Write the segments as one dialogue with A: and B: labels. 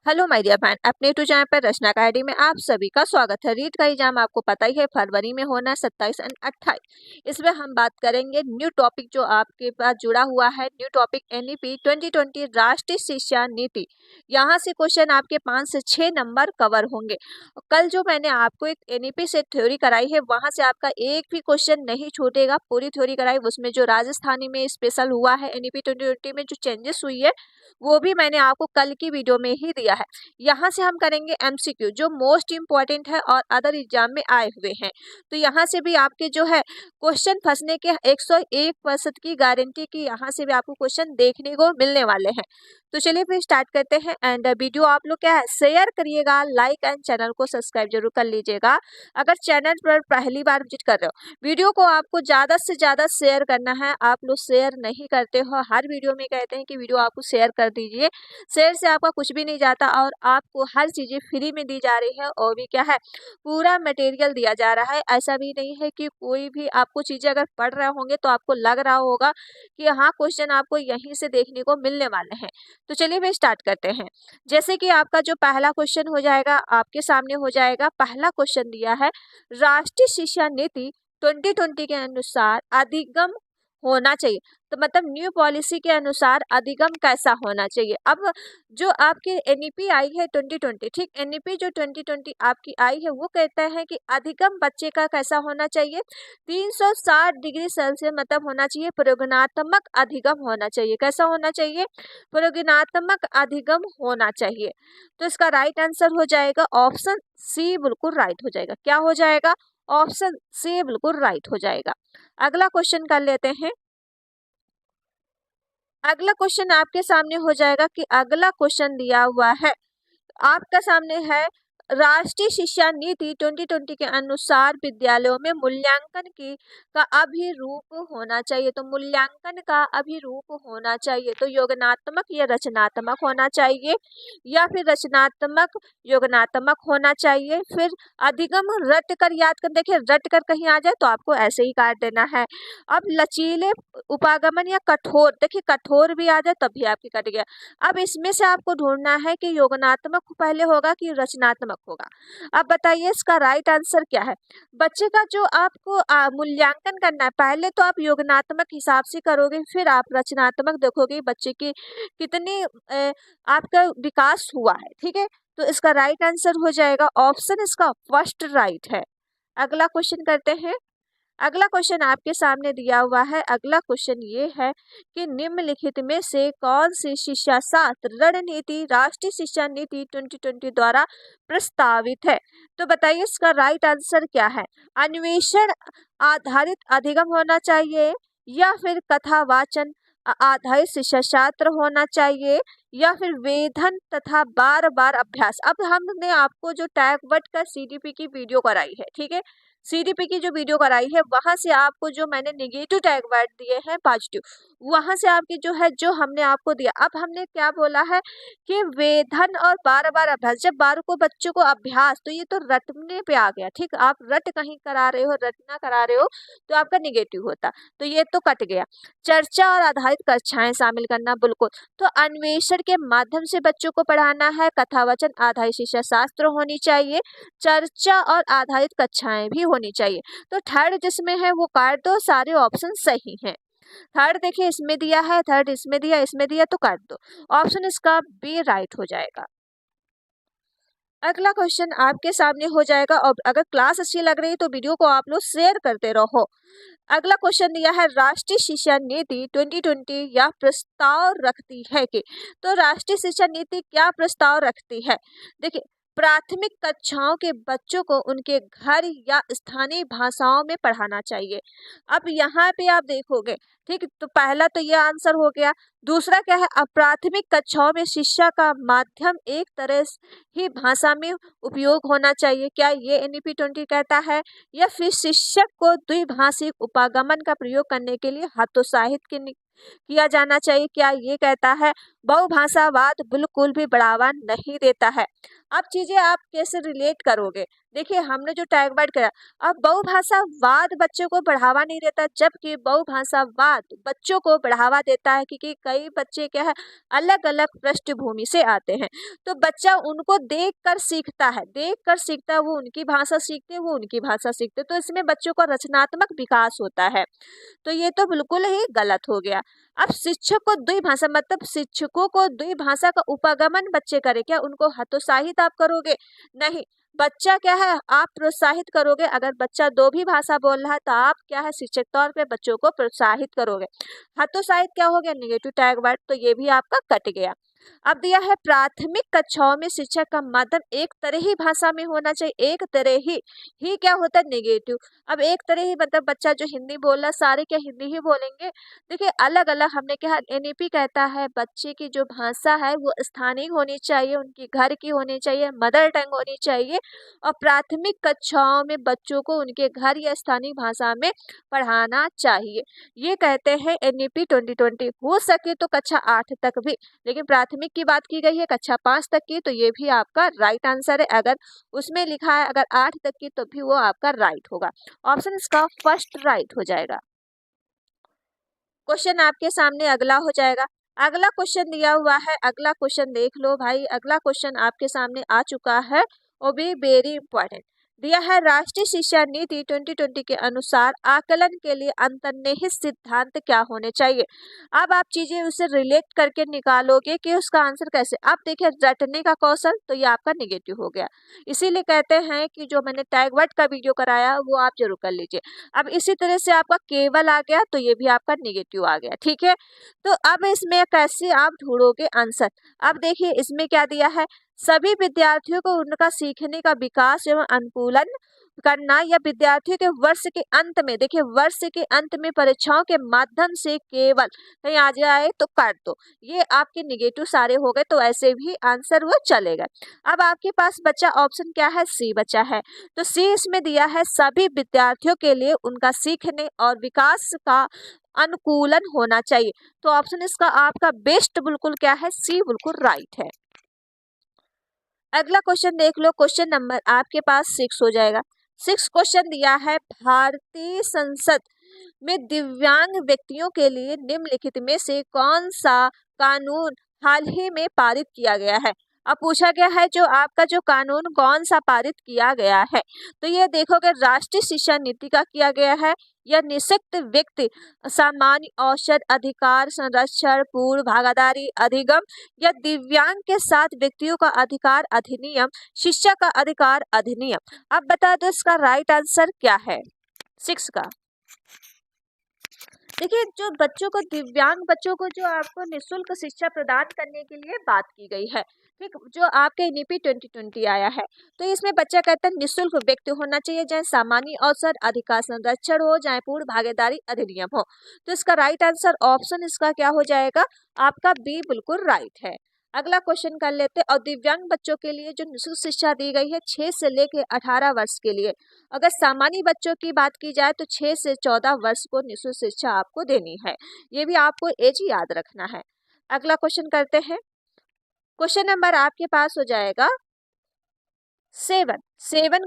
A: Hello my dear friend, अपने to channel पर रचना academy में आप सभी का स्वागत है। रीट का एग्जाम आपको पता ही है फरवरी में होना है 27 और 28। इसमें हम बात करेंगे न्यू टॉपिक जो आपके पास जुड़ा हुआ है। न्यू टॉपिक एनईपी 2020 राष्ट्रीय शिक्षा नीति। यहाँ से क्वेश्चन आपके 5 से 6 नंबर कवर होंगे। कल जो मैंने आपको एक एनईपी से थ्योरी कराई है वहाँ से आपका एक भी क्वेश्चन नहीं छूटेगा। पूरी थ्योरी कराई, उसमें जो राजस्थानी में स्पेशल हुआ है एनईपी 2020 में जो चेंजेस हुई है वो भी मैंने आपको कल की वीडियो में ही दिया है। यहाँ से हम करेंगे एमसीक्यू जो मोस्ट इम्पॉर्टेंट है और अदर एग्जाम में आए हुए हैं। तो यहाँ से भी आपके जो है क्वेश्चन फंसने के 101% की गारंटी की यहाँ से भी आपको क्वेश्चन देखने को मिलने वाले हैं। तो चलिए फिर स्टार्ट करते हैं। एंड वीडियो आप लोग क्या है शेयर करिएगा, लाइक एंड चैनल को सब्सक्राइब जरूर कर लीजिएगा अगर चैनल पर पहली बार विजिट कर रहे हो। वीडियो को आपको ज़्यादा से ज़्यादा शेयर करना है। आप लोग शेयर नहीं करते हो, हर वीडियो में कहते हैं कि वीडियो आपको शेयर कर दीजिए। शेयर से आपका कुछ भी नहीं जाता और आपको हर चीज़ें फ्री में दी जा रही है और भी क्या है पूरा मटेरियल दिया जा रहा है। ऐसा भी नहीं है कि कोई भी आपको चीज़ें अगर पढ़ रहे होंगे तो आपको लग रहा होगा कि हाँ क्वेश्चन आपको यहीं से देखने को मिलने वाले हैं। तो चलिए वे स्टार्ट करते हैं। जैसे कि आपका जो पहला क्वेश्चन हो जाएगा आपके सामने हो जाएगा। पहला क्वेश्चन दिया है राष्ट्रीय शिक्षा नीति 2020 के अनुसार अधिगम होना चाहिए। तो मतलब न्यू पॉलिसी के अनुसार अधिगम कैसा होना चाहिए। अब जो आपकी एनईपी आई है 2020, ठीक, एनईपी जो 2020 आपकी आई है वो कहता है कि अधिगम बच्चे का कैसा होना चाहिए 360 डिग्री सेल्सियस मतलब होना चाहिए प्रयोगात्मक अधिगम होना चाहिए। कैसा होना चाहिए? प्रयोगात्मक अधिगम होना चाहिए। तो इसका राइट आंसर हो जाएगा ऑप्शन सी, बिल्कुल राइट हो जाएगा। क्या हो जाएगा? ऑप्शन सी बिल्कुल राइट हो जाएगा। अगला क्वेश्चन कर लेते हैं। अगला क्वेश्चन आपके सामने हो जाएगा कि अगला क्वेश्चन दिया हुआ है आपका सामने है राष्ट्रीय शिक्षा नीति 2020 के अनुसार विद्यालयों में मूल्यांकन की का अभिरूप होना चाहिए। तो मूल्यांकन का अभिरूप होना चाहिए तो योगात्मक या रचनात्मक होना चाहिए या फिर रचनात्मक योगात्मक होना चाहिए। फिर अधिगम रट कर याद कर, देखिए रट कर कहीं आ जाए तो आपको ऐसे ही काट देना है। अब लचीले उपागमन या कठोर, देखिए कठोर भी आ जाए तब भी आपकी कट गया। अब इसमें से आपको ढूंढना है कि योगात्मक पहले होगा कि रचनात्मक होगा। अब बताइए इसका राइट आंसर क्या है। बच्चे का जो आपको मूल्यांकन करना है पहले तो आप योगात्मक हिसाब से करोगे, फिर आप रचनात्मक देखोगे बच्चे की कितनी आपका विकास हुआ है। ठीक है, तो इसका राइट आंसर हो जाएगा ऑप्शन इसका फर्स्ट राइट है। अगला क्वेश्चन करते हैं। अगला क्वेश्चन आपके सामने दिया हुआ है। अगला क्वेश्चन ये है कि निम्नलिखित में से कौन सी शिक्षा शास्त्र रणनीति राष्ट्रीय शिक्षा नीति 2020 द्वारा प्रस्तावित है। तो बताइए इसका राइट आंसर क्या है। अन्वेषण आधारित अधिगम होना चाहिए या फिर कथावाचन आधारित शिक्षा शास्त्र होना चाहिए या फिर वेधन तथा बार बार अभ्यास। अब हमने आपको जो टैग वर्ड का सीडीपी की वीडियो कराई है, ठीक है, सीडीपी की जो वीडियो कराई है वहां से आपको जो मैंने नेगेटिव टैग वर्ड दिए हैं पॉजिटिव, वहां से आपके जो है जो हमने आपको दिया। अब हमने क्या बोला है कि वेधन और बार बार अभ्यास, जब बार को बच्चों को अभ्यास, तो ये तो रटने पे आ गया। ठीक, आप रट कहीं करा रहे हो, रटना करा रहे हो तो आपका निगेटिव होता, तो ये तो कट गया। चर्चा और आधारित कक्षाएं शामिल करना, बिल्कुल। तो अन्वेषण के माध्यम से बच्चों को पढ़ाना है, कथावचन आधारित शिक्षा शास्त्र होनी चाहिए, चर्चा और आधारित कक्षाएं भी होनी चाहिए। तो थर्ड जिसमें है वो काट दो, सारे ऑप्शन सही हैं। थर्ड देखिए इसमें दिया है, थर्ड इसमें दिया, इसमें दिया, तो काट दो। ऑप्शन इसका बी राइट हो जाएगा। अगला क्वेश्चन आपके सामने हो जाएगा और अगर क्लास अच्छी लग रही है तो वीडियो को आप लोग शेयर करते रहो। अगला क्वेश्चन दिया है राष्ट्रीय शिक्षा नीति 2020 यह प्रस्ताव रखती है कि, तो राष्ट्रीय शिक्षा नीति क्या प्रस्ताव रखती है। देखिए प्राथमिक कक्षाओं के बच्चों को उनके घर या स्थानीय भाषाओं में पढ़ाना चाहिए। अब यहाँ पे आप देखोगे, ठीक, तो पहला तो ये आंसर हो गया। दूसरा क्या है, अब प्राथमिक कक्षाओं में शिक्षा का माध्यम एक तरह ही भाषा में उपयोग होना चाहिए। क्या ये एनईपी 20 कहता है, या फिर शिक्षक को द्विभाषिक उपागमन का प्रयोग करने के लिए हतोत्साहित किया जाना चाहिए। क्या ये कहता है बहुभाषावाद बिल्कुल भी बढ़ावा नहीं देता है। अब चीजें आप कैसे रिलेट करोगे, देखिए हमने जो टैग वर्ड करा, अब बहुभाषावाद बच्चों को बढ़ावा नहीं देता, जबकि बहुभाषावाद बच्चों को बढ़ावा देता है, क्योंकि कई बच्चे क्या है अलग अलग पृष्ठभूमि से आते हैं, तो बच्चा उनको देख कर सीखता है, वो उनकी भाषा सीखते हैं, वो उनकी भाषा सीखते हैं, तो इसमें बच्चों का रचनात्मक विकास होता है। तो ये तो बिल्कुल ही गलत हो गया। अब शिक्षक को द्विभाषा मतलब शिक्षकों को द्विभाषा का उपगमन बच्चे करे, क्या उनको हतोत्साहित आप करोगे? नहीं, बच्चा क्या है आप प्रोत्साहित करोगे। अगर बच्चा दो भी भाषा बोल रहा है तो आप क्या है शिक्षक तौर पे बच्चों को प्रोत्साहित करोगे। हतोत्साहित क्या हो गया? नेगेटिव टैग वर्ड, तो ये भी आपका कट गया। अब दिया है प्राथमिक कक्षाओं में शिक्षक का माध्यम एक तरह ही भाषा में होना चाहिए, एक तरह ही क्या होता है? नेगेटिव। अब एक तरह ही मतलब बच्चा जो हिंदी बोल रहा है सारे क्या हिंदी ही बोलेंगे? देखिए अलग अलग हमने क्या एनईपी कहता है बच्चे की जो भाषा है वो स्थानीय होनी चाहिए, उनकी घर की होनी चाहिए, मदर टंग होनी चाहिए, और प्राथमिक कक्षाओं में बच्चों को उनके घर या स्थानीय भाषा में पढ़ाना चाहिए। ये कहते हैं एनईपी 2020। हो सके तो कक्षा 8 तक भी, लेकिन प्राथमिक की बात की गई है कक्षा 5 तक की, तो ये भी आपका राइट आंसर है। अगर उसमें लिखा है अगर 8 तक की तो भी वो आपका राइट होगा। ऑप्शन इसका फर्स्ट राइट हो जाएगा। क्वेश्चन आपके सामने अगला हो जाएगा। अगला क्वेश्चन दिया हुआ है, अगला क्वेश्चन देख लो भाई। अगला क्वेश्चन आपके सामने आ चुका है और भी वेरी इंपॉर्टेंट दिया है। राष्ट्रीय शिक्षा नीति 2020 के अनुसार आकलन के लिए अंतर्निहित सिद्धांत क्या होने चाहिए? अब आप चीजें उसे रिलेट करके निकालोगे कि उसका आंसर कैसे। आप देखिए रटने का कौशल, तो ये आपका निगेटिव हो गया। इसीलिए कहते हैं कि जो मैंने टैग वर्ड का वीडियो कराया वो आप जरूर कर लीजिए। अब इसी तरह से आपका केवल आ गया, तो ये भी आपका निगेटिव आ गया। ठीक है, तो अब इसमें कैसे आप ढूंढोगे आंसर? अब देखिए इसमें क्या दिया है, सभी विद्यार्थियों को उनका सीखने का विकास एवं अनुकूलन करना, या विद्यार्थियों के वर्ष के अंत में, देखिए वर्ष के अंत में परीक्षाओं के माध्यम से केवल कहीं आ जाए तो काट दो। ये आपके निगेटिव सारे हो गए, तो ऐसे भी आंसर वो चलेगा। अब आपके पास बचा ऑप्शन क्या है? सी बचा है। तो सी इसमें दिया है सभी विद्यार्थियों के लिए उनका सीखने और विकास का अनुकूलन होना चाहिए। तो ऑप्शन इसका आपका बेस्ट बिल्कुल क्या है? सी बिल्कुल राइट है। अगला क्वेश्चन देख लो, क्वेश्चन नंबर आपके पास 6 हो जाएगा। 6 क्वेश्चन दिया है, भारतीय संसद में दिव्यांग व्यक्तियों के लिए निम्नलिखित में से कौन सा कानून हाल ही में पारित किया गया है? अब पूछा गया है जो आपका जो कानून कौन सा पारित किया गया है, तो ये देखोगे राष्ट्रीय शिक्षा नीति का किया गया है, या निःशक्त व्यक्ति सामान्य औसत अधिकार संरक्षण पूर्व भागीदारी अधिगम, या दिव्यांग के साथ व्यक्तियों का अधिकार अधिनियम, शिक्षा का अधिकार अधिनियम। अब बता दो इसका राइट आंसर क्या है 6 का? देखिए जो बच्चों को दिव्यांग बच्चों को जो आपको निःशुल्क शिक्षा प्रदान करने के लिए बात की गई है, ठीक, जो आपके नीति 2020 आया है, तो इसमें बच्चा कहता है निःशुल्क व्यक्ति होना चाहिए, चाहे सामान्य अवसर अधिकार संरक्षण हो, चाहे पूर्ण भागीदारी अधिनियम हो। तो इसका राइट आंसर ऑप्शन इसका क्या हो जाएगा? आपका बी बिल्कुल राइट है। अगला क्वेश्चन कर लेते हैं। और दिव्यांग बच्चों के लिए जो निःशुल्क शिक्षा दी गई है 6 से लेकर 18 वर्ष के लिए। अगर सामान्य बच्चों की बात की जाए तो 6 से 14 वर्ष को निःशुल्क शिक्षा आपको देनी है। ये भी आपको एज याद रखना है। अगला क्वेश्चन करते हैं। क्वेश्चन नंबर आपके पास हो जाएगा 7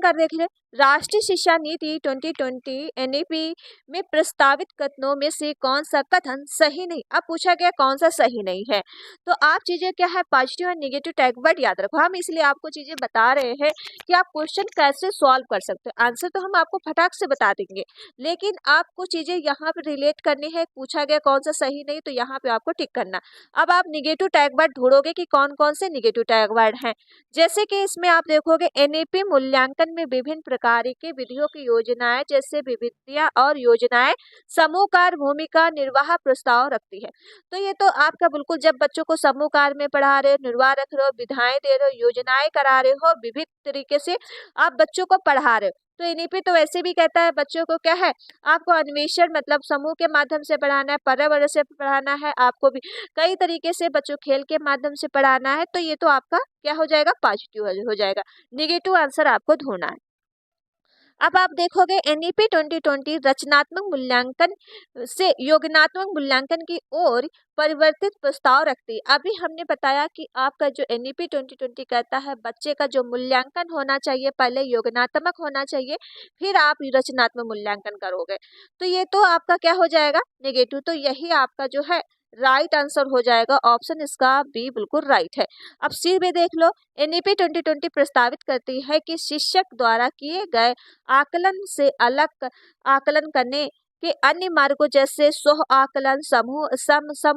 A: कर देख ले। राष्ट्रीय शिक्षा नीति 2020 एनईपी में प्रस्तावित कथनों में से कौन सा कथन सही नहीं? अब पूछा गया कौन सा सही नहीं है, तो आप चीजें क्या है पॉजिटिव और नेगेटिव टैग वर्ड याद रखो। हम इसलिए आपको चीजें बता रहे हैं कि आप क्वेश्चन कैसे सॉल्व कर सकते हो। आंसर तो हम आपको फटाक से बता देंगे, लेकिन आपको चीजें यहाँ पे रिलेट करनी है। पूछा गया कौन सा सही नहीं, तो यहाँ पे आपको टिक करना। अब आप निगेटिव टैग वर्ड ढूंढोगे कि कौन कौन से निगेटिव टैग वर्ड हैं। जैसे कि इसमें आप देखोगे एनईपी मूल्यांकन में विभिन्न प्रकार की विधियों की योजनाएं, जैसे विविधियां और योजनाएं समूह कार्य भूमिका निर्वाह प्रस्ताव रखती है। तो ये तो आपका बिल्कुल जब बच्चों को समूह कार्य में पढ़ा रहे हो, निर्वाह रख रहे हो, विधाएं दे रहे हो, योजनाएं करा रहे हो, विविध तरीके से आप बच्चों को पढ़ा रहे हो। तो एनईपी तो वैसे भी कहता है बच्चों को क्या है आपको अन्वेषण मतलब समूह के माध्यम से पढ़ाना है, पर्यावरण से पढ़ाना है, आपको भी कई तरीके से बच्चों खेल के माध्यम से पढ़ाना है। तो ये तो आपका क्या हो जाएगा पॉजिटिव हो जाएगा। नेगेटिव आंसर आपको ढूंढना है। अब आप देखोगे एनईपी 2020 रचनात्मक मूल्यांकन से योजनात्मक मूल्यांकन की ओर परिवर्तित प्रस्ताव रखती है। अभी हमने बताया कि आपका जो एनईपी 2020 कहता है बच्चे का जो मूल्यांकन होना चाहिए पहले योजनात्मक होना चाहिए, फिर आप रचनात्मक मूल्यांकन करोगे। तो ये तो आपका क्या हो जाएगा, नेगेटिव। तो यही आपका जो है राइट आंसर हो जाएगा, ऑप्शन इसका बी बिल्कुल राइट है। अब सी में देख लो, एनईपी 2020 प्रस्तावित करती है कि शिक्षक द्वारा किए गए आकलन से अलग आकलन करने के अन्य मार्गों जैसे स्व आकलन, समूह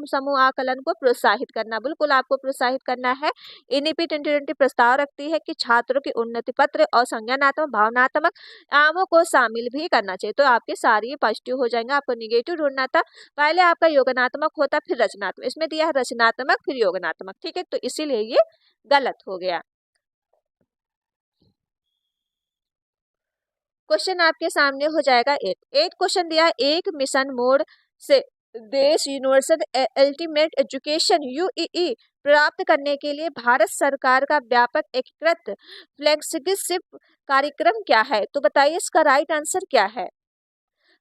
A: समूह आकलन को प्रोत्साहित करना। बिल्कुल आपको प्रोत्साहित करना है। एनईपी 2020 प्रस्ताव रखती है कि छात्रों के उन्नति पत्र और संज्ञानात्मक भावनात्मक आयामों को शामिल भी करना चाहिए। तो आपके सारे पॉजिटिव हो जाएंगे, आपको निगेटिव ढूंढना था। पहले आपका योगात्मक होता फिर रचनात्मक, इसमें दिया है रचनात्मक फिर योगात्मक, ठीक है, तो इसीलिए ये गलत हो गया। क्वेश्चन आपके सामने हो जाएगा एट क्वेश्चन दिया है, एक मिशन मोड से देश यूनिवर्सल अल्टीमेट एजुकेशन यूईई प्राप्त करने के लिए भारत सरकार का व्यापक एकीकृत फ्लैगशिप कार्यक्रम क्या है? तो बताइए इसका राइट आंसर क्या है।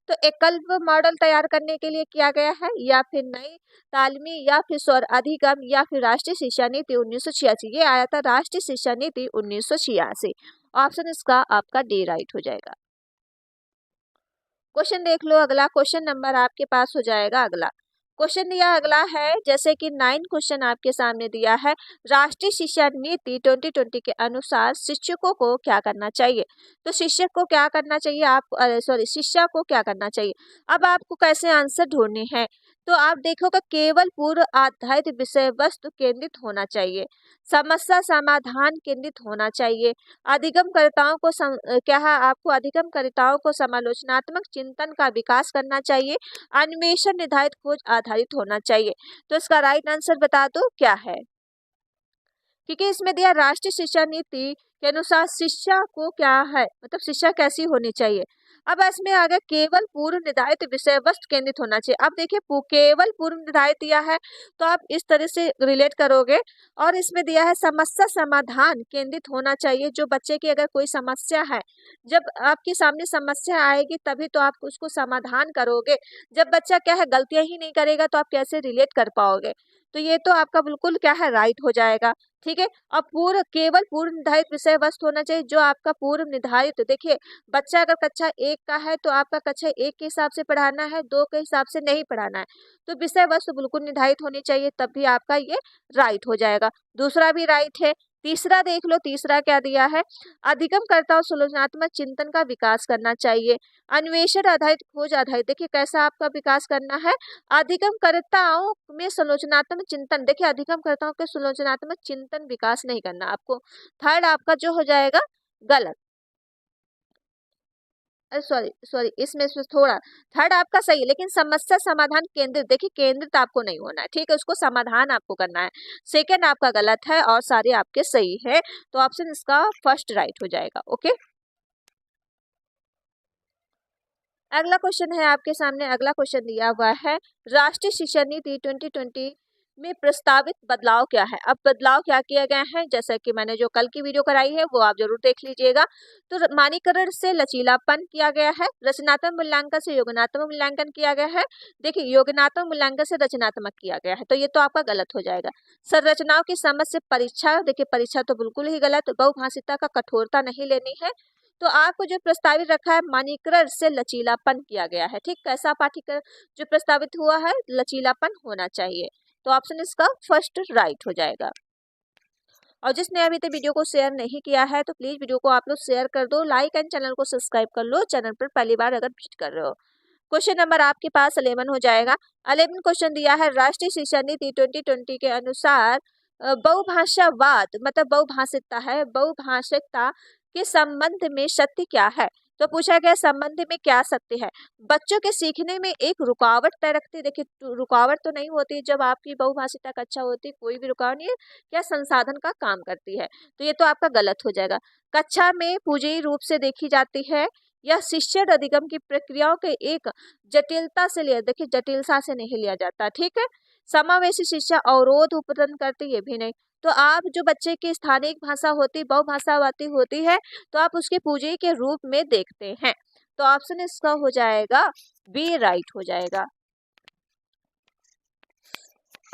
A: तो एकल्प मॉडल तैयार करने के लिए किया गया है, या फिर नई तालीमी, या फिर स्वर अधिगम, या फिर राष्ट्रीय शिक्षा नीति 1986। ये आया था राष्ट्रीय शिक्षा नीति 1986। ऑप्शन इसका आपका डी राइट हो जाएगा। क्वेश्चन देख लो अगला, क्वेश्चन नंबर आपके पास हो जाएगा अगला। क्वेश्चन दिया अगला है, जैसे कि 9 क्वेश्चन आपके सामने दिया है, राष्ट्रीय शिक्षा नीति 2020 के अनुसार शिक्षकों को क्या करना चाहिए? तो शिक्षक को क्या करना चाहिए, आप शिक्षा को क्या करना चाहिए। अब आपको कैसे आंसर ढूंढने हैं, तो आप देखोगे केवल पूर्व आधारित विषय वस्तु केंद्रित होना चाहिए, समस्या समाधान केंद्रित होना चाहिए, अधिगमकर्ताओं को क्या है, आपको अधिगमकर्ताओं को समालोचनात्मक चिंतन का विकास करना चाहिए, अन्वेषण निर्धारित खोज आधारित होना चाहिए। तो इसका राइट आंसर बता दो क्या है, क्योंकि इसमें दिया राष्ट्रीय शिक्षा नीति के अनुसार शिक्षा को क्या है, मतलब शिक्षा कैसी होनी चाहिए। अब इसमें आ गया केवल पूर्व निर्धारित विषय वस्तु केंद्रित होना चाहिए। अब देखिए केवल पूर्व निर्धारित दिया है, तो आप इस तरह से रिलेट करोगे। और इसमें दिया है समस्या समाधान केंद्रित होना चाहिए, जो बच्चे की अगर कोई समस्या है, जब आपके सामने समस्या आएगी तभी तो आप उसको समाधान करोगे। जब बच्चा क्या है गलतियां ही नहीं करेगा तो आप कैसे रिलेट कर पाओगे। तो ये तो आपका बिल्कुल क्या है राइट हो जाएगा, ठीक है। अब केवल पूर्व निर्धारित विषय वस्तु होना चाहिए, जो आपका पूर्व निर्धारित, देखिए बच्चा अगर कक्षा 1 का है तो आपका कक्षा 1 के हिसाब से पढ़ाना है, 2 के हिसाब से नहीं पढ़ाना है। तो विषय वस्तु बिल्कुल निर्धारित होनी चाहिए, तब भी आपका ये राइट हो जाएगा। दूसरा भी राइट है। तीसरा देख लो, तीसरा क्या दिया है, अधिगमकर्ता और सुलोचनात्मक चिंतन का विकास करना चाहिए, अन्वेषण आधारित खोज आधारित। देखिए कैसा आपका विकास करना है, अधिगमकर्ताओं में सुलोचनात्मक चिंतन, देखिए अधिगमकर्ताओं के सुलोचनात्मक चिंतन विकास नहीं करना आपको। थर्ड आपका जो हो जाएगा गलत, सॉरी इसमें से थोड़ा, थर्ड आपका सही है, लेकिन समस्या समाधान केंद्रित, देखिए केंद्रित आपको नहीं होना है, ठीक है, उसको समाधान आपको करना है। सेकंड आपका गलत है और सारे आपके सही है, तो ऑप्शन इसका फर्स्ट राइट हो जाएगा। ओके, अगला क्वेश्चन है आपके सामने, अगला क्वेश्चन दिया हुआ है, राष्ट्रीय शिक्षा नीति 2020 में प्रस्तावित बदलाव क्या है। अब बदलाव क्या किए गए हैं, जैसा कि मैंने जो कल की वीडियो कराई है वो आप जरूर देख लीजिएगा। तो मानकीकरण से लचीलापन किया गया है, रचनात्मक मूल्यांकन से योगात्मक मूल्यांकन किया गया है। देखिए योगात्मक मूल्यांकन से रचनात्मक किया गया है, तो ये तो आपका गलत हो जाएगा। संरचनाओं की समझ से परीक्षा, देखिए परीक्षा तो बिल्कुल ही गलत, बहुभाषिता का कठोरता नहीं लेनी है। तो आपको जो प्रस्तावित रखा है मानकीकरण से लचीलापन किया गया है, ठीक, कैसा पाठ्यक्रम जो प्रस्तावित हुआ है, लचीलापन होना चाहिए। तो ऑप्शन इसका फर्स्ट राइट हो जाएगा। और जिसने अभी तक वीडियो को शेयर नहीं किया है तो प्लीज वीडियो को आप लोग शेयर कर दो, लाइक एंड चैनल को सब्सक्राइब कर लो, चैनल पर पहली बार अगर विजिट कर रहे हो। क्वेश्चन नंबर आपके पास 11 हो जाएगा। 11 क्वेश्चन दिया है, राष्ट्रीय शिक्षा नीति 2020 के अनुसार बहुभाषावाद मतलब बहुभाषिकता है, बहुभाषिकता के संबंध में सत्य क्या है। तो पूछा गया संबंध में क्या सत्य है, बच्चों के सीखने में एक रुकावट तय रखती है। देखिए रुकावट तो नहीं होती जब आपकी बहुभाषिता कक्षा होती है, कोई भी रुकावट नहीं है, क्या संसाधन का काम करती है। तो ये तो आपका गलत हो जाएगा। कक्षा में पूजनीय रूप से देखी जाती है, या शिक्षण अधिगम की प्रक्रियाओं के एक जटिलता से लिया, देखिए जटिलता से नहीं लिया जाता, ठीक है। समावेशी शिक्षा अवरोध उत्पन्न करती, ये भी नहीं। तो आप जो बच्चे की स्थानिक भाषा होती, बहुभाषावादी होती है, तो आप उसके पूंजी के रूप में देखते हैं। तो ऑप्शन इसका हो जाएगा बी राइट हो जाएगा।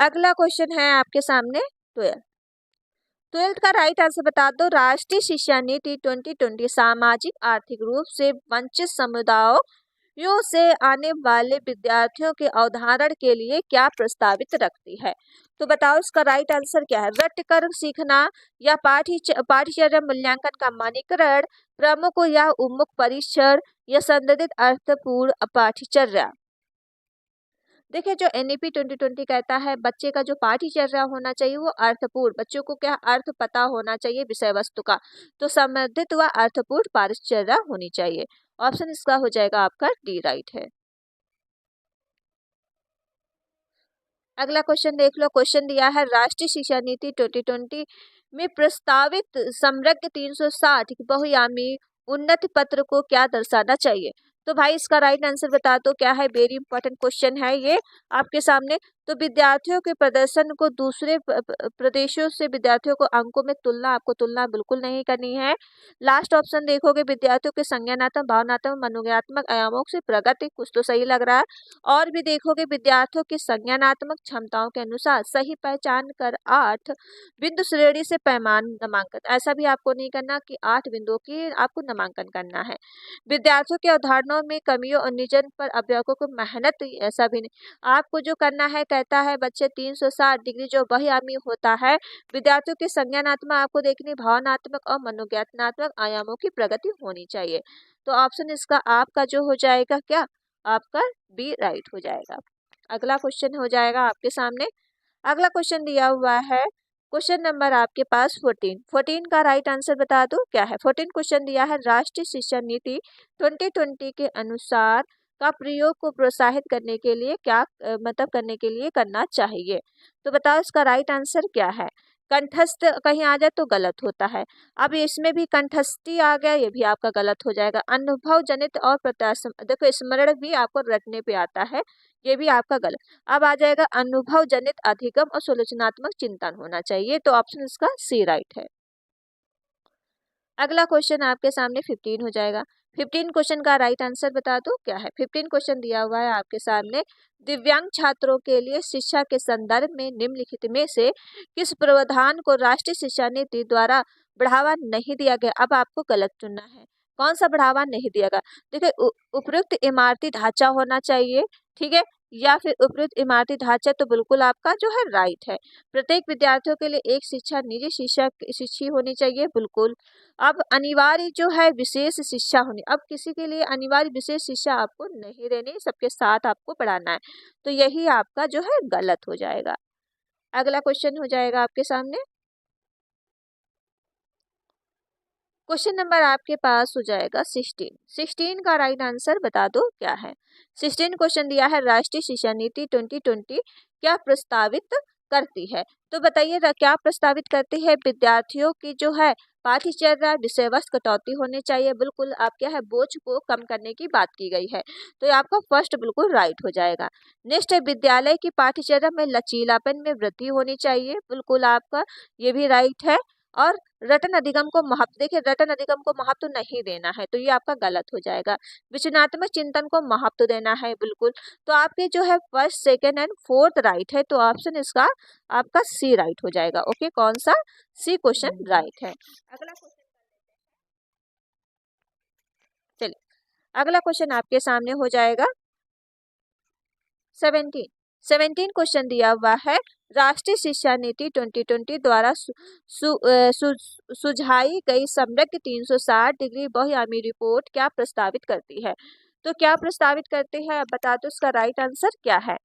A: अगला क्वेश्चन है आपके सामने 12th का राइट आंसर बता दो। राष्ट्रीय शिक्षा नीति 2020 सामाजिक आर्थिक रूप से वंचित समुदायों से आने वाले विद्यार्थियों के अवधारण के लिए क्या प्रस्तावित रखती है। तो बताओ इसका राइट आंसर क्या है। रटकर सीखना या पाठ्यचर्या मूल्यांकन का मानकीकरण, प्रमुख या उन्मुख परीक्षण या संदर्भित अर्थपूर्ण पाठ्यचर्या। देखिए जो NEP 2020 कहता है बच्चे का जो पाठ्यचर्या होना चाहिए वो अर्थपूर्ण, बच्चों को क्या अर्थ पता होना चाहिए विषय वस्तु का, तो संबंधित व अर्थपूर्ण पाठ्यचर्या होनी चाहिए। ऑप्शन इसका हो जाएगा आपका डी राइट है। अगला क्वेश्चन देख लो। क्वेश्चन दिया है राष्ट्रीय शिक्षा नीति 2020 में प्रस्तावित समग्र 360 बहुआयामी उन्नति पत्र को क्या दर्शाना चाहिए। तो भाई इसका राइट आंसर बता दो क्या है। वेरी इंपॉर्टेंट क्वेश्चन है ये आपके सामने। तो विद्यार्थियों के प्रदर्शन को दूसरे प्रदेशों से विद्यार्थियों को अंकों में तुलना, आपको तुलना बिल्कुल नहीं करनी है। लास्ट ऑप्शन देखोगे विद्यार्थियों के संज्ञानात्मक, भावनात्मक, मनोज्ञात्मक आयामों से प्रगति, कुछ तो सही लग रहा है। और भी देखोगे विद्यार्थियों की संज्ञानात्मक क्षमताओं के अनुसार सही पहचान कर 8 बिंदु श्रेणी से पैमान नामांकन, ऐसा भी आपको नहीं करना कि 8 बिंदुओं की आपको नामांकन करना है। विद्यार्थियों के अवधारणाओं में कमियों और निजन पर अभिभावकों को मेहनत, ऐसा भी नहीं। आपको जो करना है कहता है बच्चे 360 डिग्री जो बहुआयामी होता है, विद्यार्थियों के संज्ञानात्मक आपको देखनी, भावनात्मक और मनोज्ञानात्मक आयामों की प्रगति होनी चाहिए। तो ऑप्शन इसका आपका जो हो जाएगा क्या, आपका बी राइट हो जाएगा। अगला क्वेश्चन हो जाएगा आपके सामने। अगला क्वेश्चन दिया हुआ है क्वेश्चन नंबर आपके पास 14 का राइट आंसर बता दो क्या है। 14 क्वेश्चन दिया है राष्ट्रीय शिक्षा नीति 2020 के अनुसार का प्रयोग को प्रोत्साहित करने के लिए क्या मतलब करने के लिए करना चाहिए। तो बताओ इसका राइट आंसर क्या है। कंठस्थ कहीं आ जाए तो गलत होता है। अब इसमें भी कंठस्थी आ गया, ये भी आपका गलत हो जाएगा। अनुभव जनित और प्रत्याशा, देखो स्मरण भी आपको रटने पे आता है, ये भी आपका गलत। अब आ जाएगा अनुभव जनित अधिगम और सुलोचनात्मक चिंतन होना चाहिए। तो ऑप्शन इसका सी राइट है। अगला क्वेश्चन आपके सामने 15 हो जाएगा। 15 क्वेश्चन का राइट आंसर बता दो क्या है। 15 क्वेश्चन दिया हुआ है आपके सामने। दिव्यांग छात्रों के लिए शिक्षा के संदर्भ में निम्नलिखित में से किस प्रावधान को राष्ट्रीय शिक्षा नीति द्वारा बढ़ावा नहीं दिया गया। अब आपको गलत चुनना है, कौन सा बढ़ावा नहीं दिया गया। देखिए उपयुक्त इमारती ढांचा होना चाहिए, ठीक है, या फिर उपयुक्त इमारती ढांचा तो बिल्कुल आपका जो है राइट है। प्रत्येक विद्यार्थियों के लिए एक शिक्षा निजी शिक्षी होनी चाहिए, बिल्कुल। अब अनिवार्य जो है विशेष शिक्षा होनी, अब किसी के लिए अनिवार्य विशेष शिक्षा आपको नहीं देनी, सबके साथ आपको पढ़ाना है, तो यही आपका जो है गलत हो जाएगा। अगला क्वेश्चन हो जाएगा आपके सामने। क्वेश्चन नंबर आपके पास हो जाएगा 16 का राइट आंसर बता दो क्या है। 16 क्वेश्चन दिया है राष्ट्रीय शिक्षा नीति 2020 क्या प्रस्तावित करती है। तो बताइए क्या प्रस्तावित करती है। विद्यार्थियों की जो है पाठ्यचर्या विषय वस्तु कटौती होनी चाहिए, बिल्कुल आप क्या है बोझ को कम करने की बात की गई है, तो ये आपका फर्स्ट बिल्कुल राइट हो जाएगा। नेक्स्ट है विद्यालय की पाठ्यचर्या में लचीलापन में वृद्धि होनी चाहिए, बिल्कुल आपका ये भी राइट है। और रटन अधिगम को महत्व, देखिए रटन अधिगम को महत्व नहीं देना है, तो ये आपका गलत हो जाएगा। विचनात्मक चिंतन को महत्व देना है, बिल्कुल। तो आपके जो है first second and fourth right है, तो ऑप्शन इसका आपका सी राइट हो जाएगा। ओके, कौन सा, सी क्वेश्चन राइट है। अगला क्वेश्चन, चलिए अगला क्वेश्चन आपके सामने हो जाएगा 17 क्वेश्चन दिया हुआ है राष्ट्रीय शिक्षा नीति 2020 द्वारा सुझाई गई समग्र 360 डिग्री बहुआयामी रिपोर्ट क्या प्रस्तावित करती है। तो क्या प्रस्तावित करती है बता दो इसका राइट आंसर क्या है।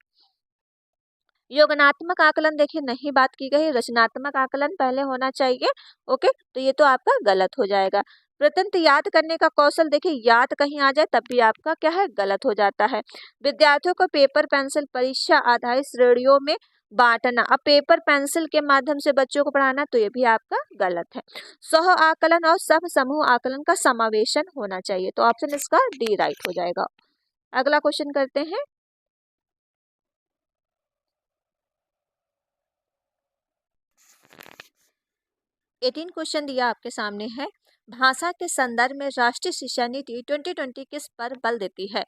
A: योगात्मक आकलन देखिए नहीं बात की गई, रचनात्मक आकलन पहले होना चाहिए। ओके, तो ये तो आपका गलत हो जाएगा। प्रत्यंत याद करने का कौशल, देखिए याद कहीं आ जाए तब भी आपका क्या है गलत हो जाता है। विद्यार्थियों को पेपर पेंसिल परीक्षा आधारित श्रेणियों में बांटना, अब पेपर पेंसिल के माध्यम से बच्चों को पढ़ाना, तो ये भी आपका गलत है। सह आकलन और सब समूह आकलन का समावेशन होना चाहिए, तो ऑप्शन इसका डी राइट हो जाएगा। अगला क्वेश्चन करते हैं 18 क्वेश्चन दिया आपके सामने है, भाषा के संदर्भ में राष्ट्रीय शिक्षा नीति 2020 किस पर बल देती है।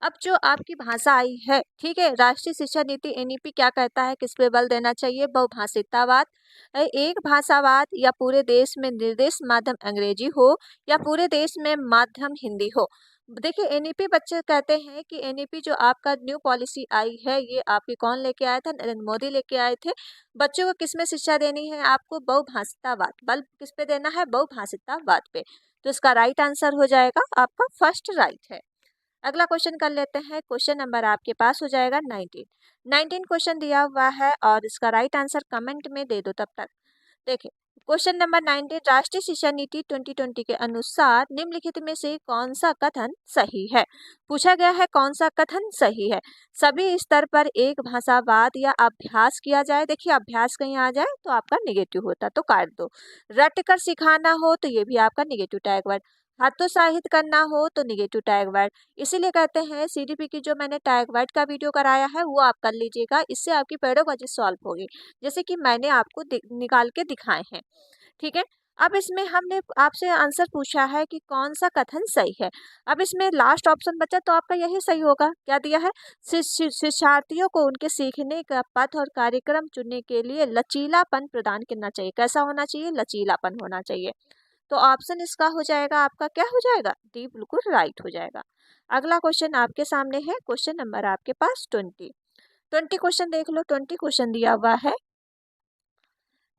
A: अब जो आपकी भाषा आई है, ठीक है, राष्ट्रीय शिक्षा नीति एनईपी क्या कहता है, किस पे बल देना चाहिए, बहुभाषिकतावाद, एक भाषावाद, या पूरे देश में निर्देश माध्यम अंग्रेजी हो या पूरे देश में माध्यम हिंदी हो। देखिए एनईपी बच्चे कहते हैं कि एनईपी जो आपका न्यू पॉलिसी आई है, ये आपकी कौन लेके आया था, नरेंद्र मोदी लेके आए थे। बच्चों को किस में शिक्षा देनी है, आपको बहुभाषिकतावाद, बल किस पे देना है, बहुभाषिकतावाद पे। तो इसका राइट आंसर हो जाएगा आपका फर्स्ट राइट है। अगला क्वेश्चन कर लेते हैं, क्वेश्चन नंबर आपके पास हो जाएगा 19 क्वेश्चन दिया हुआ है और इसका राइट आंसर कमेंट में दे दो तब तक। देखिए क्वेश्चन नंबर 19, राष्ट्रीय शिक्षा नीति 2020 के अनुसार निम्नलिखित में से कौन सा कथन सही है। पूछा गया है कौन सा कथन सही है। सभी स्तर पर एक भाषावाद या अभ्यास किया जाए, देखिए अभ्यास कहीं आ जाए तो आपका निगेटिव होता तो काट दो। रट कर सिखाना हो तो ये भी आपका निगेटिव टैग वर्ड। हतोत्साहित करना हो तो निगेटिव टैग वर्ड। इसीलिए कहते हैं सीडीपी की जो मैंने टैग वर्ड का वीडियो कराया है वो आप कर लीजिएगा, इससे आपकी पेडागोजी सॉल्व होगी, जैसे कि मैंने आपको निकाल के दिखाए हैं। ठीक है, अब इसमें हमने आपसे आंसर पूछा है कि कौन सा कथन सही है। अब इसमें लास्ट ऑप्शन बचा तो आपका यही सही होगा। क्या दिया है, शिक्षार्थियों को उनके सीखने का पथ और कार्यक्रम चुनने के लिए लचीलापन प्रदान करना चाहिए। कैसा होना चाहिए, लचीलापन होना चाहिए। तो ऑप्शन इसका हो जाएगा आपका, क्या हो जाएगा, डी बिल्कुल राइट हो जाएगा। अगला क्वेश्चन आपके सामने है, क्वेश्चन नंबर आपके पास 20 क्वेश्चन देख लो। 20 क्वेश्चन दिया हुआ है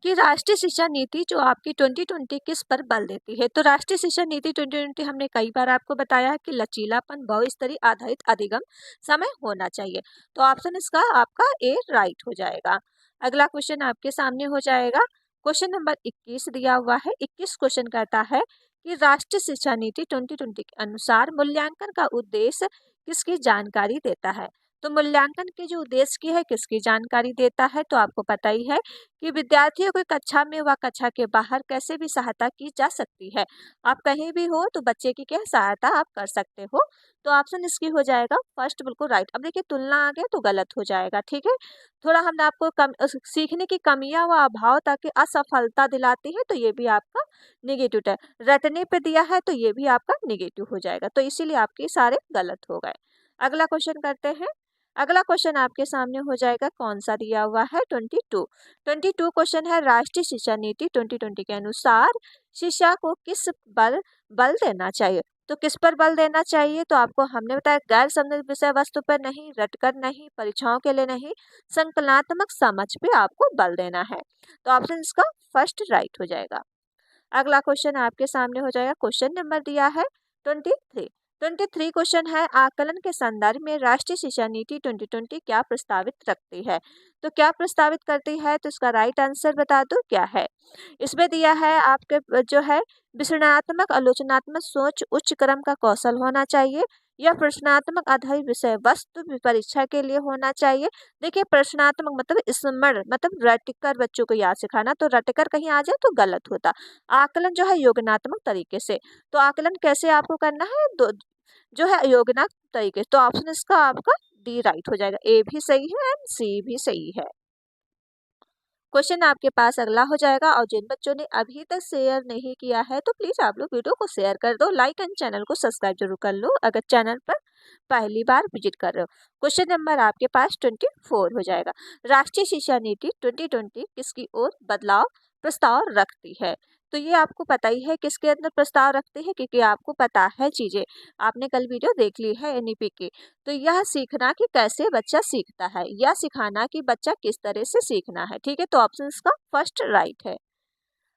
A: कि राष्ट्रीय शिक्षा नीति जो आपकी 2020 किस पर बल देती है। तो राष्ट्रीय शिक्षा नीति 2020 हमने कई बार आपको बताया है कि लचीलापन बहुस्तरीय आधारित अधिगम समय होना चाहिए। तो ऑप्शन इसका आपका ए राइट हो जाएगा। अगला क्वेश्चन आपके सामने हो जाएगा, क्वेश्चन नंबर 21 दिया हुआ है। 21 क्वेश्चन कहता है कि राष्ट्रीय शिक्षा नीति 2020 के अनुसार मूल्यांकन का उद्देश्य किसकी जानकारी देता है। तो मूल्यांकन के जो उद्देश्य की है किसकी जानकारी देता है। तो आपको पता ही है कि विद्यार्थियों को कक्षा में व कक्षा के बाहर कैसे भी सहायता की जा सकती है। आप कहीं भी हो तो बच्चे की क्या सहायता आप कर सकते हो। तो ऑप्शन इसकी हो जाएगा फर्स्ट बिल्कुल राइट। अब देखिए तुलना आ गया तो गलत हो जाएगा, ठीक है। थोड़ा हमने आपको सीखने की कमियां व अभाव ताकि असफलता दिलाती है तो ये भी आपका निगेटिव है। रटने पे दिया है तो ये भी आपका निगेटिव हो जाएगा, तो इसीलिए आपके सारे गलत हो गए। अगला क्वेश्चन करते हैं। अगला क्वेश्चन आपके सामने हो जाएगा, कौन सा दिया हुआ है, 22 क्वेश्चन है, राष्ट्रीय शिक्षा नीति 2020 के अनुसार शिक्षा को किस बल बल देना चाहिए। तो किस पर बल देना चाहिए, तो आपको हमने बताया गैर संबंधित विषय वस्तु पर नहीं, रटकर नहीं, परीक्षाओं के लिए नहीं, संकलनात्मक समझ पे आपको बल देना है। तो ऑप्शन इसका फर्स्ट राइट हो जाएगा। अगला क्वेश्चन आपके सामने हो जाएगा, क्वेश्चन नंबर दिया है 23 क्वेश्चन है, आकलन के संदर्भ में राष्ट्रीय शिक्षा नीति 2020 क्या प्रस्तावित रखती है। तो क्या प्रस्तावित करती है, तो इसका राइट आंसर बता दो क्या है। इसमें दिया है आपके जो है विश्लेषणात्मक आलोचनात्मक सोच उच्च क्रम का कौशल होना चाहिए, या प्रश्नात्मक आधारित विषय वस्तु परीक्षा के लिए होना चाहिए। देखिए प्रश्नात्मक मतलब स्मरण मतलब रटकर बच्चों को याद सिखाना, तो रटकर कहीं आ जाए तो गलत होता। आकलन जो है योजनात्मक तरीके से, तो आकलन कैसे आपको करना है, जो है योजनात्मक तरीके से। तो ऑप्शन इसका आपका डी राइट हो जाएगा, ए भी सही है एंड सी भी सही है। क्वेश्चन आपके पास अगला हो जाएगा, और जिन बच्चों ने अभी तक शेयर नहीं किया है तो प्लीज आप लोग वीडियो को शेयर कर दो, लाइक एंड चैनल को सब्सक्राइब जरूर कर लो अगर चैनल पर पहली बार विजिट कर रहे हो। क्वेश्चन नंबर आपके पास 24 हो जाएगा, राष्ट्रीय शिक्षा नीति 2020 किसकी ओर बदलाव प्रस्ताव रखती है। तो ये आपको पता ही है किसके अंदर प्रस्ताव रखते हैं, क्योंकि आपको पता है चीजें, आपने कल वीडियो देख ली है एनईपी की। तो यह सीखना कि कैसे बच्चा सीखता है, या सिखाना कि बच्चा किस तरह से सीखना है, ठीक है। तो ऑप्शन इसका फर्स्ट राइट है।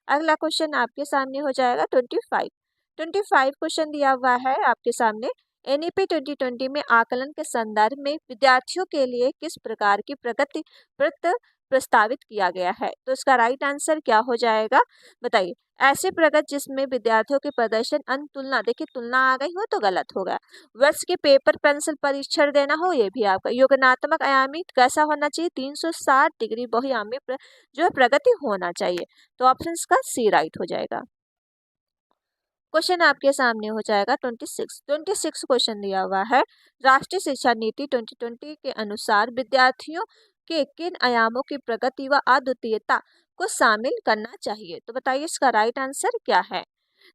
A: अगला क्वेश्चन आपके सामने हो जाएगा 25 क्वेश्चन दिया हुआ है आपके सामने, एनईपी 2020 में आकलन के संदर्भ में विद्यार्थियों के लिए किस प्रकार की प्रगति वृत्त प्रस्तावित किया गया है। तो इसका राइट आंसर क्या हो जाएगा बताइए। ऐसे प्रगति जिसमें विद्यार्थियों के प्रदर्शन अंत तुलना, देखिए तुलना आ गई हो तो गलत हो गया। वर्ष के पेपर पेंसिल परीक्षण देना हो, ये भी आपका योगात्मक आयामी कैसा होना चाहिए, 360 डिग्री बहुआयामी जो है प्रगति होना चाहिए। तो ऑप्शन का सी राइट हो जाएगा। क्वेश्चन आपके सामने हो जाएगा 26 क्वेश्चन दिया हुआ है, राष्ट्रीय शिक्षा नीति 2020 के अनुसार विद्यार्थियों के किन आयामों की प्रगति व अद्वितीयता को शामिल करना चाहिए? तो बताइए इसका राइट आंसर क्या है?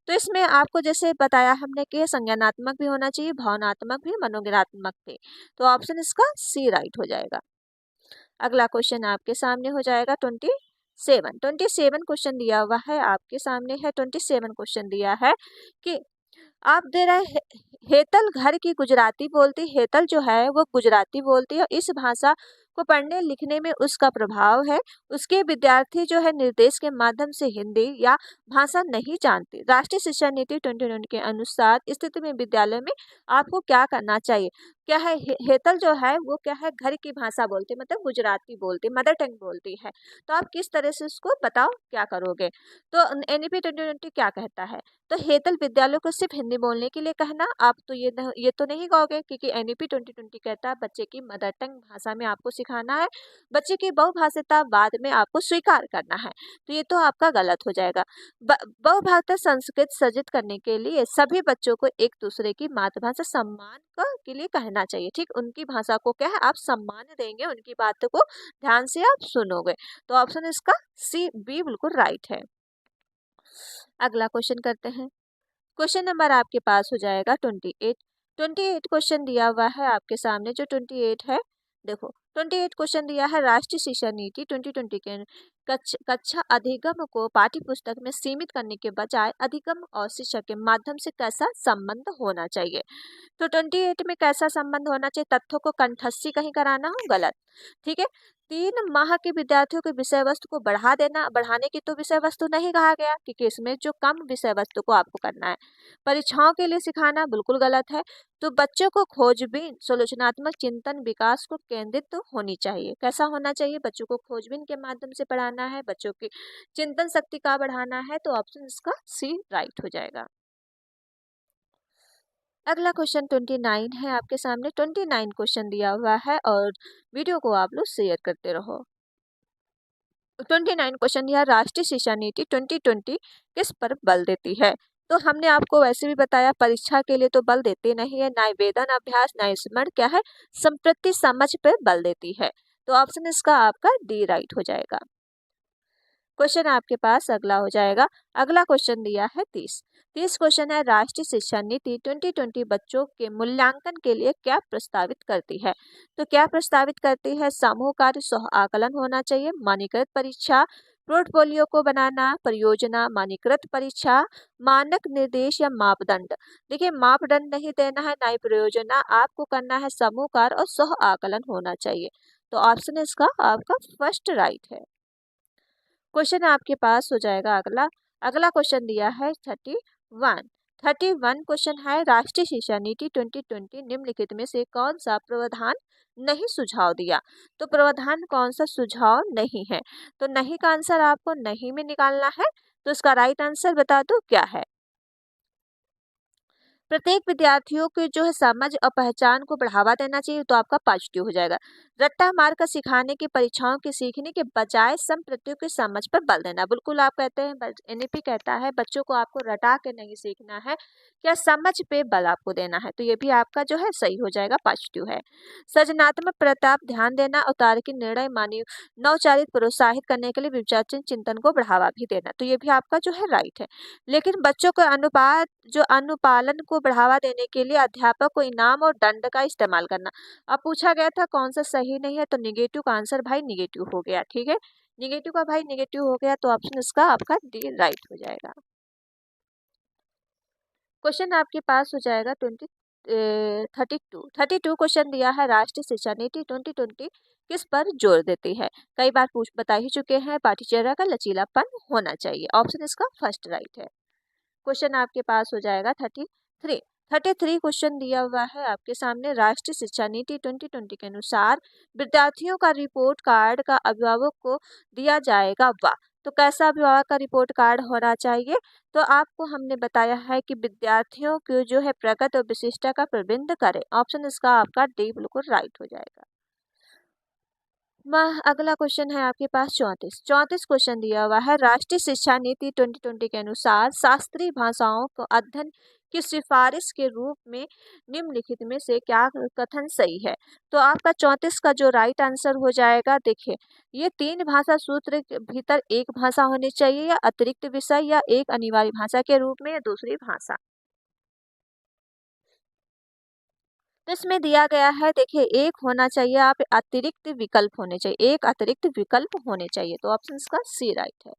A: तो इसमें आपको जैसे बताया हमने कि संज्ञानात्मक भी होना चाहिए, भावनात्मक भी, मनोज्ञानात्मक भी। तो ऑप्शन इसका सी राइट हो जाएगा। अगला क्वेश्चन आपके सामने हो जाएगा 27 क्वेश्चन दिया हुआ है आपके सामने है। 27 क्वेश्चन दिया है कि आप दे रहे हेतल घर की गुजराती बोलती, हेतल जो है वो गुजराती बोलती है। इस भाषा को पढ़ने लिखने में उसका प्रभाव है। उसके विद्यार्थी जो है निर्देश के माध्यम से हिंदी या भाषा नहीं जानते। राष्ट्रीय शिक्षा नीति 2020 के अनुसार स्थिति में विद्यालय में आपको क्या करना चाहिए? क्या है हेतल जो है वो क्या है घर की भाषा बोलती, मतलब गुजराती बोलती, मदर टंग बोलती है। तो आप किस तरह से उसको बताओ क्या करोगे? तो एनईपी 2020 क्या कहता है? तो हेतल विद्यालयों को सिर्फ हिंदी बोलने के लिए कहना, आप तो ये तो नहीं कहोगे, क्योंकि एनईपी 2020 कहता है बच्चे की मदर टंग भाषा में आपको सिखाना है, बच्चे की बहुभाषिता बाद में आपको स्वीकार करना है। तो ये तो आपका गलत हो जाएगा। बहुभाषा संस्कृत सृजित करने के लिए सभी बच्चों को एक दूसरे की मातृभाषा सम्मान के लिए कहना चाहिए। ठीक, उनकी भाषा को क्या है आप सम्मान देंगे, उनकी बातों को ध्यान से आप सुनोगे। तो ऑप्शन इसका सी बी बिल्कुल राइट है। अगला क्वेश्चन करते हैं। क्वेश्चन नंबर आपके पास हो जाएगा 28 क्वेश्चन दिया हुआ है आपके सामने। जो 28 है, देखो 28 क्वेश्चन दिया है। राष्ट्रीय शिक्षा नीति 2020 के कक्षा अधिगम को पाठ्य पुस्तक में सीमित करने के बजाय अधिगम और शिक्षा के माध्यम से कैसा संबंध होना चाहिए? तो 28 में कैसा संबंध होना चाहिए? तथ्यों को कंठस्थ कहीं कराना हो, गलत। ठीक है, 3 माह के विद्यार्थियों के विषय वस्तु को बढ़ा देना, बढ़ाने की तो विषय वस्तु नहीं कहा गया, क्योंकि इसमें जो कम विषय वस्तु को आपको करना है। परीक्षाओं के लिए सिखाना बिल्कुल गलत है। तो बच्चों को खोजबीन सलोचनात्मक चिंतन विकास को केंद्रित तो होनी चाहिए। कैसा होना चाहिए? बच्चों को खोजबीन के माध्यम से पढ़ाना है, बच्चों की चिंतन शक्ति का बढ़ाना है। तो ऑप्शन इसका सी राइट हो जाएगा। अगला क्वेश्चन 29 है आपके सामने। 29 क्वेश्चन दिया हुआ है और वीडियो को आप लोग शेयर करते रहो। 29 क्वेश्चन यह राष्ट्रीय शिक्षा नीति 2020 किस पर बल देती है? तो हमने आपको वैसे भी बताया परीक्षा के लिए तो बल देती नहीं है, ना वेदन अभ्यास ना स्मरण क्या है संप्रति समझ पर बल देती है। तो ऑप्शन इसका आपका डी राइट हो जाएगा। क्वेश्चन आपके पास अगला हो जाएगा। अगला क्वेश्चन दिया है 30 क्वेश्चन है। राष्ट्रीय शिक्षा नीति 2020 बच्चों के मूल्यांकन के लिए क्या प्रस्तावित करती है? तो क्या प्रस्तावित करती है? समूह कार्य, सह आकलन होना चाहिए, मानकीकृत परीक्षा, पोर्टफोलियो को बनाना, परियोजना, मानकीकृत परीक्षा, मानक निर्देश या मापदंड। देखिए मापदंड नहीं देना है, ना ही परियोजना, आपको करना है समूह कार्य और सह आकलन होना चाहिए। तो ऑप्शन इसका आपका फर्स्ट राइट है। क्वेश्चन आपके पास हो जाएगा अगला। अगला क्वेश्चन दिया है 31 क्वेश्चन है। राष्ट्रीय शिक्षा नीति 2020 निम्नलिखित में से कौन सा प्रावधान नहीं सुझाव दिया? तो प्रावधान कौन सा सुझाव नहीं है? तो नहीं का आंसर आपको नहीं में निकालना है। तो इसका राइट आंसर बता दो क्या है? प्रत्येक विद्यार्थियों के जो है समझ और पहचान को बढ़ावा देना चाहिए। तो आपका पॉजिटिव हो जाएगा। रट्टा मार कर सिखाने की परीक्षाओं के सीखने के बजाय संप्रतियों की समझ पर बल देना, बिल्कुल आप कहते हैं एनईपी कहता है बच्चों को आपको रटा के नहीं सीखना है, क्या समझ पे बल आपको देना है। तो ये भी आपका जो है सही हो जाएगा, पॉजिटिव है। सृजनात्मक प्रताप ध्यान देना और तार्किक निर्णय मानी नवचारित प्रोत्साहित करने के लिए विचार चिंतन को बढ़ावा भी देना। तो ये भी आपका जो है राइट है। लेकिन बच्चों को अनुपालन को बढ़ावा देने के लिए अध्यापक को इनाम और दंड का इस्तेमाल करना। अब पूछा गया था कौन सा सही नहीं है, तो निगेटिव का आंसर भाई निगेटिव हो गया। ठीक है, निगेटिव का भाई निगेटिव हो गया, तो ऑप्शन इसका आपका डी राइट हो जाएगा। क्वेश्चन आपके पास हो जाएगा 32 क्वेश्चन दिया है। राष्ट्रीय शिक्षा नीति 2020 किस पर जोर देती है? कई बार बता ही चुके हैं, पाठ्यचर्या का लचीलापन होना चाहिए। ऑप्शन इसका फर्स्ट राइट है। क्वेश्चन आपके पास हो जाएगा 33 क्वेश्चन दिया हुआ है आपके सामने। राष्ट्रीय शिक्षा नीति 2020 के अनुसार विद्यार्थियों का रिपोर्ट कार्ड का अभिभावक को दिया जाएगा वाह। तो कैसा अभिभावक का रिपोर्ट कार्ड होना चाहिए? तो आपको हमने बताया है कि विद्यार्थियों को जो है प्रगति और विशिष्टता का प्रबंध करे। ऑप्शन इसका आपका डी बिल्कुल राइट हो जाएगा। अगला क्वेश्चन है आपके पास 34 क्वेश्चन दिया हुआ है। राष्ट्रीय शिक्षा नीति 2020 के अनुसार शास्त्रीय भाषाओं को अध्ययन की सिफारिश के रूप में निम्नलिखित में से क्या कथन सही है। तो आपका 34 का जो राइट आंसर हो जाएगा, देखिए ये 3 भाषा सूत्र के भीतर एक भाषा होनी चाहिए या अतिरिक्त विषय या एक अनिवार्य भाषा के रूप में या दूसरी भाषा। तो इसमें दिया गया है, देखिए एक होना चाहिए, आप अतिरिक्त विकल्प होने चाहिए, एक अतिरिक्त विकल्प होने चाहिए। तो ऑप्शन का सी राइट है।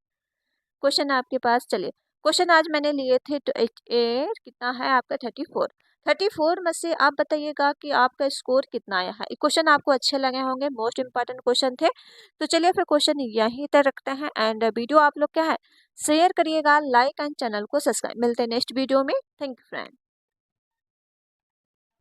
A: क्वेश्चन आपके पास, चलिए क्वेश्चन आज मैंने लिए थे कितना है आपका 34 में से आप बताइएगा कि आपका स्कोर कितना आया है। क्वेश्चन आपको अच्छे लगे होंगे, मोस्ट इंपॉर्टेंट क्वेश्चन थे। तो चलिए फिर क्वेश्चन यहीं तक रखते हैं एंड वीडियो आप लोग क्या है शेयर करिएगा, लाइक एंड चैनल को सब्सक्राइब। मिलते हैं नेक्स्ट वीडियो में। Thank you friend.